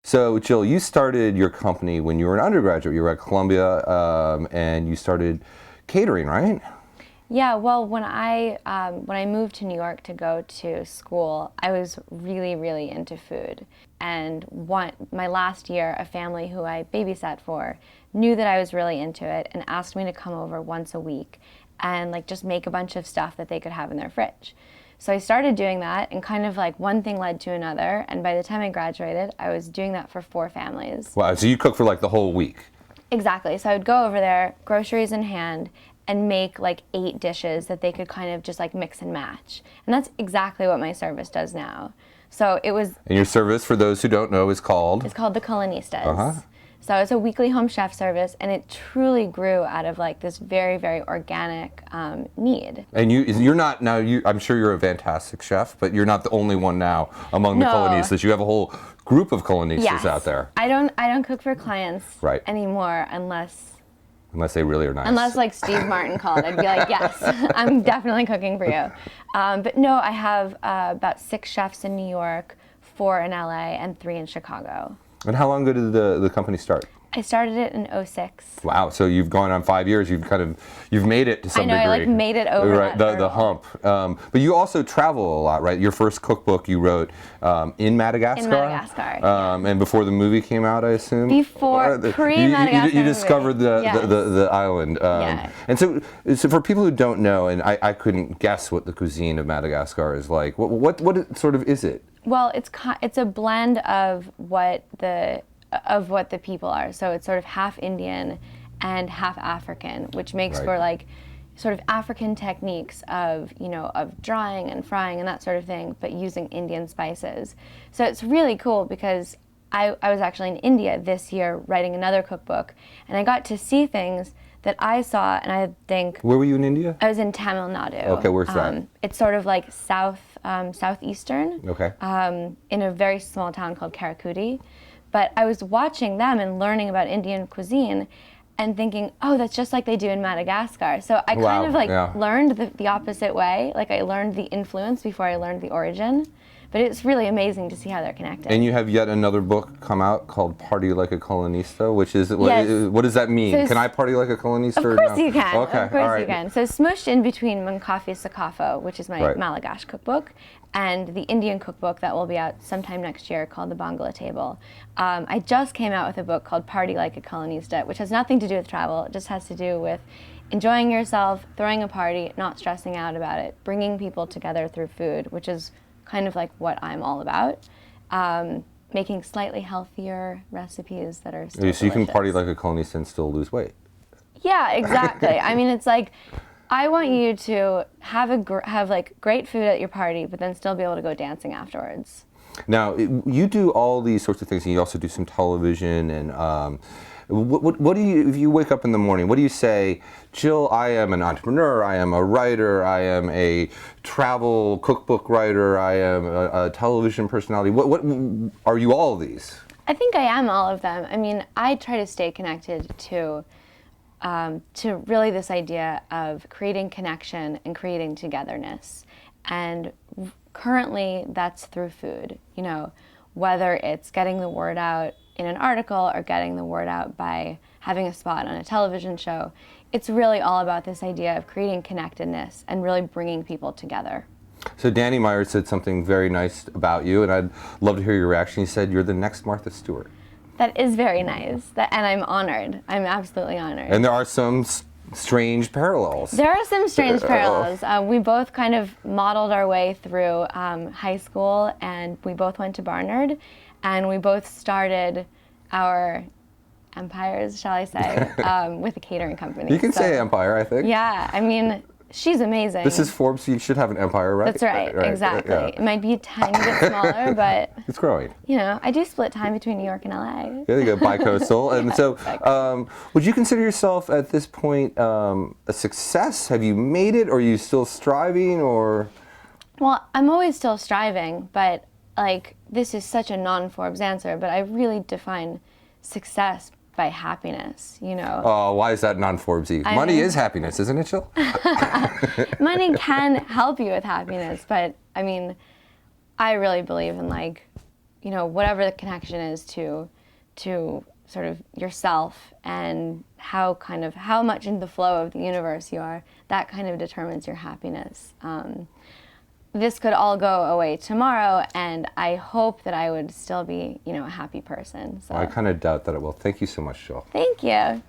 So, Jill, you started your company when you were an undergraduate. You were at Columbia, and you started catering, right? Yeah, well, when I moved to New York to go to school, I was really, really into food. And my last year, a family who I babysat for knew that I was really into it and asked me to come over once a week and like just make a bunch of stuff that they could have in their fridge. So I started doing that, and kind of like one thing led to another. And by the time I graduated, I was doing that for 4 families. Wow, so you cook for like the whole week? Exactly. So I would go over there, groceries in hand, and make like 8 dishes that they could kind of just like mix and match. And that's exactly what my service does now. So it was... And your service, for those who don't know, is called? It's called the Culinistas. Uh-huh. So it's a weekly home chef service, and it truly grew out of like this very, very organic need. And you're not now. I'm sure you're a fantastic chef, but you're not the only one now among the Culinistas. You have a whole group of Culinistas out there. I don't cook for clients right. anymore unless they really are nice. Unless like Steve Martin called, I'd be like, yes, I'm definitely cooking for you. But no, I have about 6 chefs in New York, 4 in LA, and 3 in Chicago. And how long ago did the company start? I started it in 2006. Wow, so you've gone on 5 years. You've made it to some degree. I know, I like made it over right, the hump. But you also travel a lot, right? Your first cookbook you wrote in Madagascar. In Madagascar. Yeah. And before the movie came out, I assume. Pre-Madagascar. You discovered the island. Yeah. And so for people who don't know, and I couldn't guess what the cuisine of Madagascar is like. What sort of is it? Well, it's a blend of what the people are. So it's sort of half Indian and half African, which makes for like sort of African techniques of drying and frying and that sort of thing, but using Indian spices. So it's really cool because I was actually in India this year writing another cookbook, and I got to see things that I saw, and I think... Where were you in India? I was in Tamil Nadu. Okay, where's that? It's sort of like southeastern. Okay. In a very small town called Karaikudi. But I was watching them and learning about Indian cuisine and thinking, oh, that's just like they do in Madagascar. So I kind of learned the opposite way. Like I learned the influence before I learned the origin. But it's really amazing to see how they're connected. And you have yet another book come out called Party Like a Culinista, which is, what does that mean? So can I party like a Culinista? Of course you can. Okay. Of course you can. So smushed in between Mankafi Sakafo, which is my Malagash cookbook, and the Indian cookbook that will be out sometime next year called The Bangla Table. I just came out with a book called Party Like a Culinista, which has nothing to do with travel. It just has to do with enjoying yourself, throwing a party, not stressing out about it, bringing people together through food, which is kind of like what I'm all about. Making slightly healthier recipes that are still delicious. You can party like a Culinista and still lose weight. Yeah, exactly. I mean, it's like, I want you to have like great food at your party, but then still be able to go dancing afterwards. Now, you do all these sorts of things, and you also do some television. And what do you, if you wake up in the morning, what do you say? Jill, I am an entrepreneur. I am a writer. I am a travel cookbook writer. I am a television personality. What are you? All of these? I think I am all of them. I mean, I try to stay connected to really this idea of creating connection and creating togetherness. And currently that's through food, whether it's getting the word out in an article or getting the word out by having a spot on a television show. It's really all about this idea of creating connectedness and really bringing people together. So Danny Meyer said something very nice about you, and I'd love to hear your reaction. He said, you're the next Martha Stewart. That is very nice, and I'm honored. I'm absolutely honored. And there are some strange parallels. There are some strange parallels. We both kind of modeled our way through high school, and we both went to Barnard, and we both started our empires, shall I say, with a catering company. You can say empire, I think. Yeah, I mean, she's amazing. This is Forbes, you should have an empire, right? That's right, exactly. Yeah. It might be a tiny bit smaller, but... It's growing. I do split time between New York and LA. There you go, bi-coastal. And so, exactly. Would you consider yourself at this point a success? Have you made it, or are you still striving, or...? Well, I'm always still striving, but this is such a non-Forbes answer, but I really define success by happiness, Oh, why is that non-Forbesy? Money is happiness, isn't it, Jill? Money can help you with happiness, but I mean, I really believe in you know, whatever the connection is to sort of yourself and how much in the flow of the universe you are, that kind of determines your happiness. This could all go away tomorrow, and I hope that I would still be, you know, a happy person. So I kind of doubt that it will. Thank you so much, Jill. Thank you.